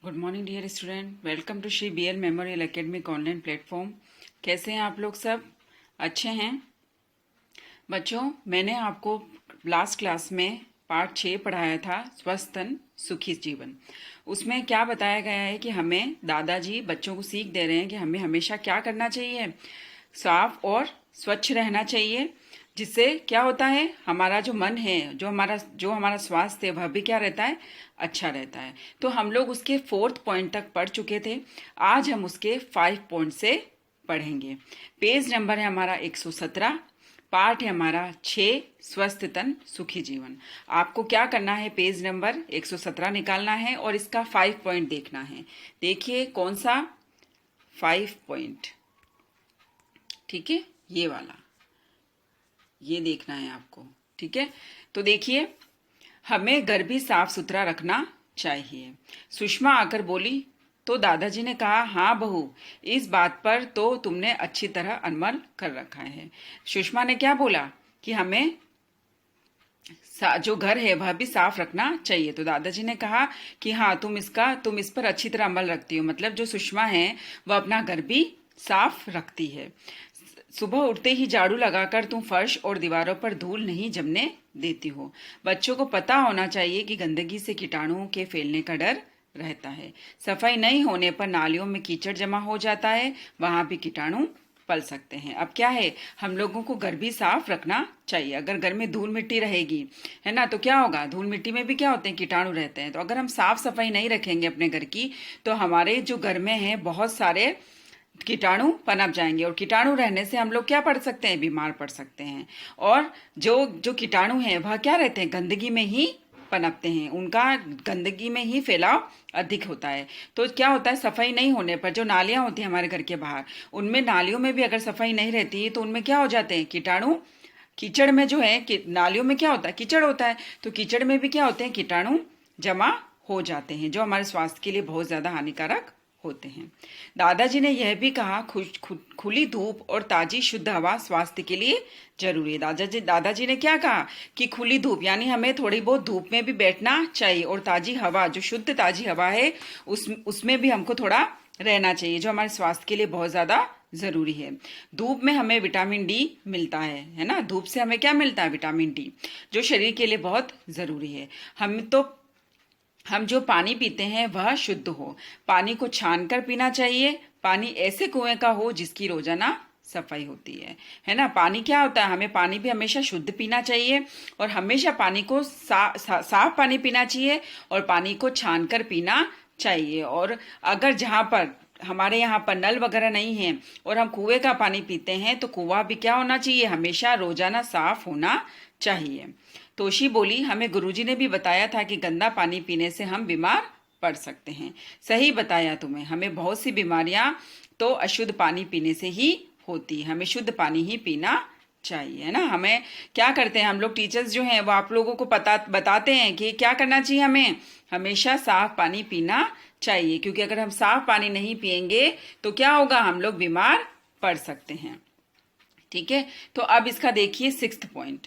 Good morning dear student, welcome to Shri BL memorial academic online platform. कैसे हैं आप लोग? सब अच्छे हैं? बच्चों, मैंने आपको लास्ट क्लास में पार्ट 6 पढ़ाया था, स्वस्थ तन सुखी जीवन। उसमें क्या बताया गया है कि हमें दादाजी बच्चों को सीख दे रहे हैं कि हमें हमेशा क्या करना चाहिए, साफ और स्वच्छ रहना चाहिए। जिससे क्या होता है, हमारा जो मन है, जो हमारा स्वास्थ्य है, वह भी क्या रहता है, अच्छा रहता है। तो हम लोग उसके 4th पॉइंट तक पढ़ चुके थे। आज हम उसके 5 पॉइंट से पढ़ेंगे। पेज नंबर है हमारा 117। पार्ट है हमारा 6, स्वस्थ तन सुखी जीवन। आपको क्या करना है, पेज नंबर 117 निकालना है और इसका 5 पॉइंट देखना है। देखिए कौन सा 5 पॉइंट, ठीक है, ये वाला, ये देखना है आपको। ठीक है, तो देखिए, हमें घर भी साफ सुथरा रखना चाहिए। सुषमा आकर बोली तो दादाजी ने कहा, हाँ बहू, इस बात पर तो तुमने अच्छी तरह अमल कर रखा है। सुषमा ने क्या बोला कि हमें जो घर है वह भी साफ रखना चाहिए। तो दादाजी ने कहा कि हाँ, तुम इस पर अच्छी तरह अमल रखती हो। मतलब जो सुषमा है वह अपना घर भी साफ रखती है। सुबह उठते ही झाड़ू लगाकर तुम फर्श और दीवारों पर धूल नहीं जमने देती हो। बच्चों को पता होना चाहिए कि गंदगी से कीटाणुओं के फैलने का डर रहता है। सफाई नहीं होने पर नालियों में कीचड़ जमा हो जाता है, वहां भी कीटाणु पल सकते हैं। अब क्या है, हम लोगों को घर भी साफ रखना चाहिए। अगर घर में धूल मिट्टी रहेगी, है ना, तो क्या होगा, धूल मिट्टी में भी क्या होते हैं, कीटाणु रहते हैं। तो अगर हम साफ सफाई नहीं रखेंगे अपने घर की, तो हमारे जो घर में है बहुत सारे कीटाणु पनप जाएंगे, और कीटाणु रहने से हम लोग क्या पड़ सकते हैं, बीमार पड़ सकते हैं। और जो जो कीटाणु हैं वह क्या रहते हैं, गंदगी में ही पनपते हैं, उनका गंदगी में ही फैलाव अधिक होता है। तो क्या होता है, सफाई नहीं होने पर जो नालियां होती हैं हमारे घर के बाहर, उनमें नालियों में भी अगर सफाई नहीं रहती है तो उनमें क्या हो जाते हैं, कीटाणु। कीचड़ में जो है कि नालियों में क्या होता है, कीचड़ होता है, तो कीचड़ में भी क्या होते हैं, कीटाणु जमा हो जाते हैं, जो हमारे स्वास्थ्य के लिए बहुत ज्यादा हानिकारक होते हैं। दादाजी ने यह भी कहा, खुली धूप और ताजी शुद्ध हवा स्वास्थ्य के लिए जरूरी है। दादाजी ने क्या कहा कि खुली धूप यानी हमें थोड़ी बहुत धूप में भी बैठना चाहिए, और ताजी हवा, जो शुद्ध ताजी हवा है, उसमें भी हमको थोड़ा रहना चाहिए, जो हमारे स्वास्थ्य के लिए बहुत ज्यादा जरूरी है। धूप में हमें विटामिन डी मिलता है ना। धूप से हमें क्या मिलता है, विटामिन डी, जो शरीर के लिए बहुत जरूरी है। हम जो पानी पीते हैं वह शुद्ध हो। पानी को छानकर पीना चाहिए। पानी ऐसे कुएं का हो जिसकी रोजाना सफाई होती है ना। पानी क्या होता है, हमें पानी भी हमेशा शुद्ध पीना चाहिए, और हमेशा पानी को साफ पानी पीना चाहिए, और पानी को छानकर पीना चाहिए। और अगर जहां पर हमारे यहाँ पर नल वगैरह नहीं है और हम कुएं का पानी पीते हैं, तो कुआं भी क्या होना चाहिए, हमेशा रोजाना साफ होना चाहिए। तोशी बोली, हमें गुरुजी ने भी बताया था कि गंदा पानी पीने से हम बीमार पड़ सकते हैं। सही बताया तुम्हें, हमें बहुत सी बीमारियां तो अशुद्ध पानी पीने से ही होती है। हमें शुद्ध पानी ही पीना चाहिए, है ना। हमें क्या करते हैं, हम लोग टीचर्स जो हैं वो आप लोगों को बताते हैं कि क्या करना चाहिए, हमें हमेशा साफ पानी पीना चाहिए, क्योंकि अगर हम साफ पानी नहीं पिएंगे तो क्या होगा, हम लोग बीमार पड़ सकते हैं। ठीक है, तो अब इसका देखिए 6th पॉइंट,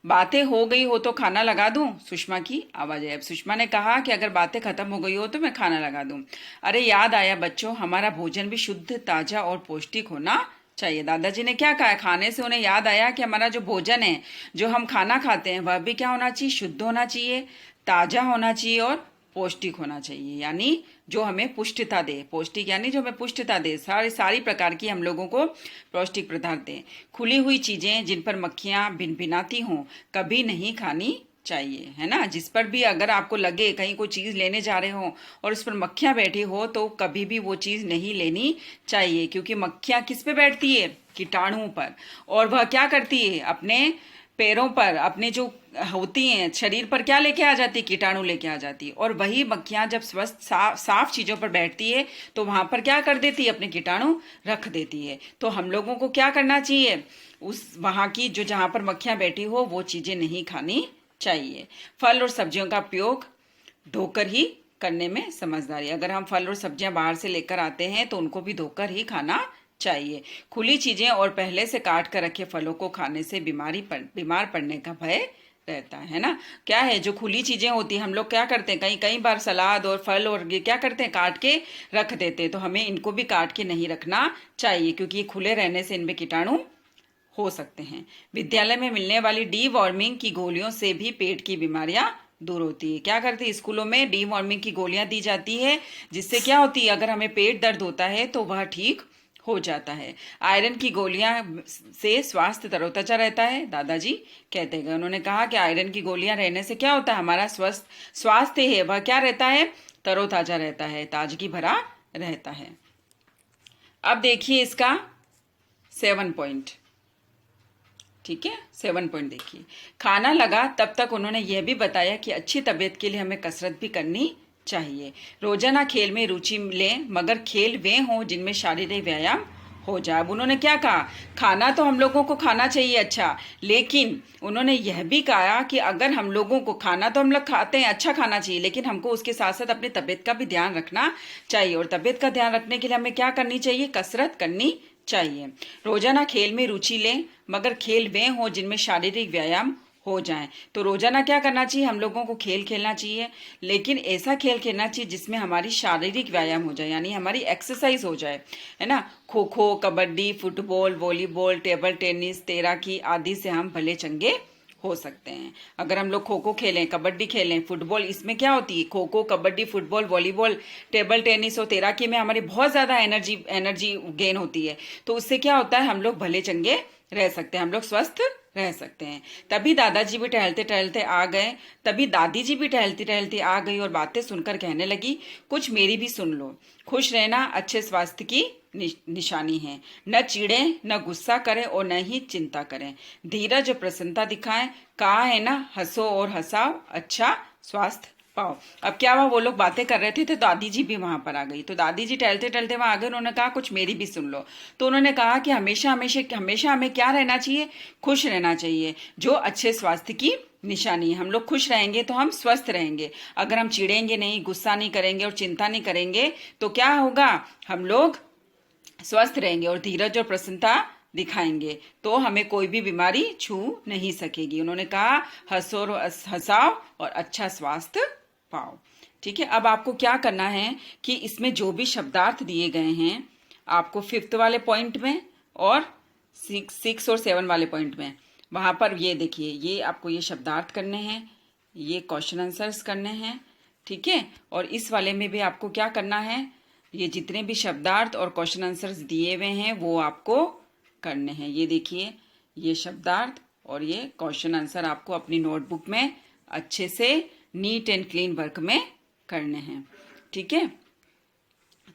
बातें हो गई हो तो खाना लगा दूं, सुषमा की आवाज है। अब सुषमा ने कहा कि अगर बातें खत्म हो गई हो तो मैं खाना लगा दूं। अरे याद आया बच्चों, हमारा भोजन भी शुद्ध, ताजा और पौष्टिक होना चाहिए। दादाजी ने क्या कहा, खाने से उन्हें याद आया कि हमारा जो भोजन है, जो हम खाना खाते हैं, वह भी क्या होना चाहिए, शुद्ध होना चाहिए, ताजा होना चाहिए और पौष्टिक होना चाहिए। यानी जो हमें पुष्टता दे, पौष्टिक यानी जो हमें पुष्टता दे, सारी प्रकार की हम लोगों को पौष्टिक पदार्थ दें। खुली हुई चीजें जिन पर मक्खियां भिनभिनाती हों कभी नहीं खानी चाहिए, है ना। जिस पर भी अगर आपको लगे कहीं कोई चीज लेने जा रहे हो और उस पर मक्खियां बैठी हो, तो कभी भी वो चीज नहीं लेनी चाहिए, क्योंकि मक्खियां किस पे बैठती है, कीटाणुओं पर। और वह क्या करती है, अपने पैरों पर, अपने जो होती हैं शरीर पर क्या लेके आ जाती है, कीटाणु लेके आ जाती है। और वही मक्खियां जब स्वस्थ साफ चीजों पर बैठती है तो वहां पर क्या कर देती है, अपने कीटाणु रख देती है। तो हम लोगों को क्या करना चाहिए, उस वहां की जो जहां पर मक्खियां बैठी हो वो चीजें नहीं खानी चाहिए। फल और सब्जियों का उपयोग धोकर ही करने में समझदारी। अगर हम फल और सब्जियां बाहर से लेकर आते हैं तो उनको भी धोकर ही खाना चाहिए। खुली चीजें और पहले से काट कर रखे फलों को खाने से बीमार पड़ने का भय रहता है ना। क्या है, जो खुली चीजें होती हैं हम लोग क्या करते हैं, कई कई बार सलाद और फल और ये क्या करते हैं, काट के रख देते हैं। तो हमें इनको भी काट के नहीं रखना चाहिए, क्योंकि ये खुले रहने से इनमें कीटाणु हो सकते हैं। विद्यालय में मिलने वाली डी वॉर्मिंग की गोलियों से भी पेट की बीमारियां दूर होती है। क्या करती है, स्कूलों में डी वॉर्मिंग की गोलियां दी जाती है, जिससे क्या होती है, अगर हमें पेट दर्द होता है तो वह ठीक हो जाता है। आयरन की गोलियां से स्वास्थ्य तरोताजा रहता है, दादाजी कहते हैं। उन्होंने कहा कि आयरन की गोलियां रहने से क्या होता है, हमारा स्वस्थ स्वास्थ्य है वह क्या रहता है, तरोताजा रहता है, ताजगी भरा रहता है। अब देखिए इसका 7 पॉइंट। ठीक है, 7 पॉइंट देखिए। खाना लगा तब तक उन्होंने यह भी बताया कि अच्छी तबीयत के लिए हमें कसरत भी करनी चाहिए। रोजाना खेल में रुचि लें, मगर खेल वे हों जिनमें शारीरिक व्यायाम हो जाए। अब उन्होंने क्या कहा, खाना तो हम लोगों को खाना चाहिए अच्छा, लेकिन उन्होंने यह भी कहा कि अगर हम लोगों को खाना तो हम लोग खाते हैं, अच्छा खाना चाहिए, लेकिन हमको उसके साथ साथ अपनी तबीयत का भी ध्यान रखना चाहिए। और तबीयत का ध्यान रखने के लिए हमें क्या करनी चाहिए, कसरत करनी चाहिए। रोजाना खेल में रुचि लें, मगर खेल वे हों जिनमें शारीरिक व्यायाम हो जाए। तो रोजाना क्या करना चाहिए, हम लोगों को खेल खेलना चाहिए, लेकिन ऐसा खेल खेलना चाहिए जिसमें हमारी शारीरिक व्यायाम हो जाए, यानी हमारी एक्सरसाइज हो जाए, है ना। Kho kho, kabaddi, football, volleyball, table tennis, तैराकी आदि से हम भले चंगे हो सकते हैं। अगर हम लोग खो खो खेलें, कबड्डी खेलें, फुटबॉल, इसमें क्या होती है, kho kho, kabaddi, football, volleyball, table tennis और तैराकी में हमारी बहुत ज्यादा एनर्जी गेन होती है। तो उससे क्या होता है, हम लोग भले चंगे रह सकते हैं, हम लोग स्वस्थ रह सकते हैं। तभी दादाजी भी टहलते टहलते आ गए, तभी दादी जी भी टहलती टहलती आ गई और बातें सुनकर कहने लगी, कुछ मेरी भी सुन लो। खुश रहना अच्छे स्वास्थ्य की निशानी है। न चिढ़े, न गुस्सा करें और न ही चिंता करें। धीरज और प्रसन्नता दिखाएं। कहा है ना, हंसो और हंसाओ, अच्छा स्वास्थ्य पाओ। अब क्या हुआ, वो लोग बातें कर रहे थे तो दादी जी भी वहां पर आ गई। तो दादी जी टहलते टहलते वहां आ गए, उन्होंने कहा कुछ मेरी भी सुन लो। तो उन्होंने कहा कि हमेशा हमेशा हमेशा हमें क्या रहना चाहिए, खुश रहना चाहिए, जो अच्छे स्वास्थ्य की निशानी है। हम लोग खुश रहेंगे तो हम स्वस्थ रहेंगे। अगर हम चिढ़ेंगे नहीं, गुस्सा नहीं करेंगे और चिंता नहीं करेंगे तो क्या होगा, हम लोग स्वस्थ रहेंगे और धीरज और प्रसन्नता दिखाएंगे तो हमें कोई भी बीमारी छू नहीं सकेगी। उन्होंने कहा हंसो और हंसाओ और अच्छा स्वास्थ्य पाओ। ठीक है, अब आपको क्या करना है कि इसमें जो भी शब्दार्थ दिए गए हैं आपको 5th वाले पॉइंट में और 6 और 7 वाले पॉइंट में, वहां पर ये देखिए, ये आपको ये शब्दार्थ करने हैं, ये क्वेश्चन आंसर्स करने हैं। ठीक है, और इस वाले में भी आपको क्या करना है, ये जितने भी शब्दार्थ और क्वेश्चन आंसर्स दिए हुए हैं वो आपको करने हैं। ये देखिए, ये शब्दार्थ और ये क्वेश्चन आंसर आपको अपनी नोटबुक में अच्छे से नीट एंड क्लीन वर्क में करने हैं। ठीक है,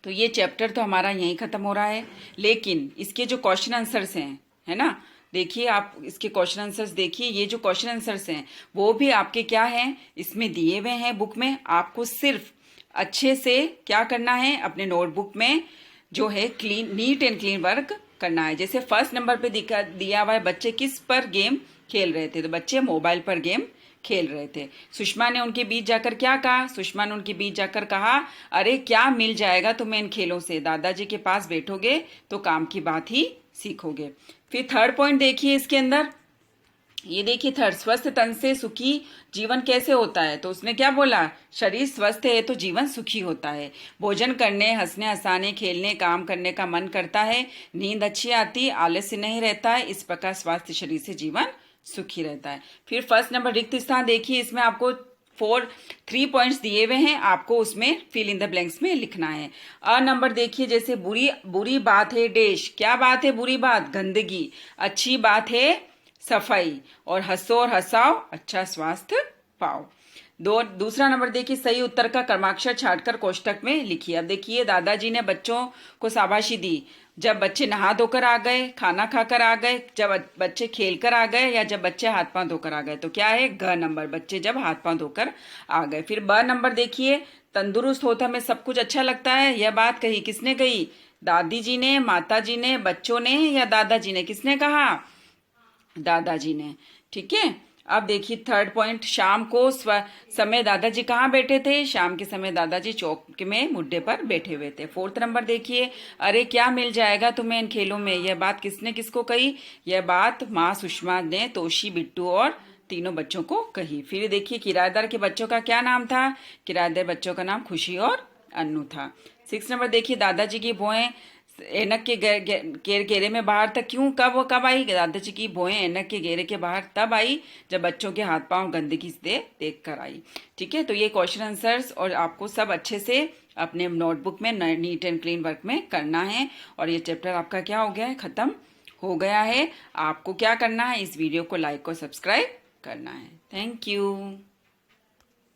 तो ये चैप्टर तो हमारा यहीं खत्म हो रहा है, लेकिन इसके जो क्वेश्चन आंसर्स हैं, है ना, देखिए आप इसके क्वेश्चन आंसर्स देखिए। ये जो क्वेश्चन आंसर्स हैं वो भी आपके क्या हैं, इसमें दिए हुए हैं बुक में। आपको सिर्फ अच्छे से क्या करना है, अपने नोटबुक में जो है clean, neat and clean work करना है। जैसे फर्स्ट नंबर पे दिया हुआ है, बच्चे किस पर गेम खेल रहे थे, तो बच्चे मोबाइल पर गेम खेल रहे थे। सुषमा ने उनके बीच जाकर क्या कहा, सुषमा ने उनके बीच जाकर कहा, अरे क्या मिल जाएगा तुम्हें इन खेलों से, दादाजी के पास बैठोगे तो काम की बात ही सीखोगे। फिर थर्ड पॉइंट देखिए इसके अंदर, ये देखिए थर्ड, स्वस्थ तन से सुखी जीवन कैसे होता है, तो उसने क्या बोला, शरीर स्वस्थ है तो जीवन सुखी होता है। भोजन करने, हंसने हंसाने, खेलने, काम करने का मन करता है, नींद अच्छी आती, आलस्य नहीं रहता है, इस प्रकार स्वास्थ्य शरीर से जीवन सुखी रहता है। फिर फर्स्ट नंबर रिक्त स्थान देखिए, इसमें आपको 3 पॉइंट्स दिए हुए हैं, आपको उसमें फिल इन द ब्लैंक्स में लिखना है। नंबर देखिए, जैसे बुरी बात है डैश, क्या बात है बुरी बात, गंदगी, अच्छी बात है सफाई, और हंसो और हंसाओ, अच्छा स्वास्थ्य पाओ। दूसरा नंबर देखिए, सही उत्तर का क्रमाक्षर छांटकर कोष्टक में लिखिए। अब देखिए दादाजी ने बच्चों को शाबाशी दी जब बच्चे नहा धोकर आ गए, खाना खाकर आ गए, जब बच्चे खेल कर आ गए, या जब बच्चे हाथ पांव धोकर आ गए। तो क्या है, ग नंबर, बच्चे जब हाथ पांव धोकर आ गए। फिर ब नंबर देखिए, तंदुरुस्त होता हमें सब कुछ अच्छा लगता है, यह बात कही किसने कही, दादी जी ने, माता जी ने, बच्चों ने, या दादाजी ने, किसने कहा, दादाजी ने। ठीक है, अब देखिए थर्ड पॉइंट, शाम को समय दादाजी कहाँ बैठे थे, शाम के समय दादाजी चौक में मुड्डे पर बैठे हुए थे। फोर्थ नंबर देखिए, अरे क्या मिल जाएगा तुम्हें इन खेलों में, यह बात किसने किसको कही, यह बात माँ सुषमा ने तोशी, बिट्टू और तीनों बच्चों को कही। फिर देखिए किराएदार के बच्चों का क्या नाम था। किराएदार बच्चों का नाम खुशी और अन्नू था। 6 नंबर देखिए, दादाजी की भौहें ऐनक के घेरे में बाहर तक क्यों कब आई। दादाजी की भौहें ऐनक के घेरे के बाहर तब आई जब बच्चों के हाथ पांव गंदगी से देख कर आई। ठीक है, तो ये क्वेश्चन आंसर्स और आपको सब अच्छे से अपने नोटबुक में नीट एंड क्लीन वर्क में करना है। और ये चैप्टर आपका क्या हो गया है, खत्म हो गया है। आपको क्या करना है, इस वीडियो को लाइक और सब्सक्राइब करना है। Thank you.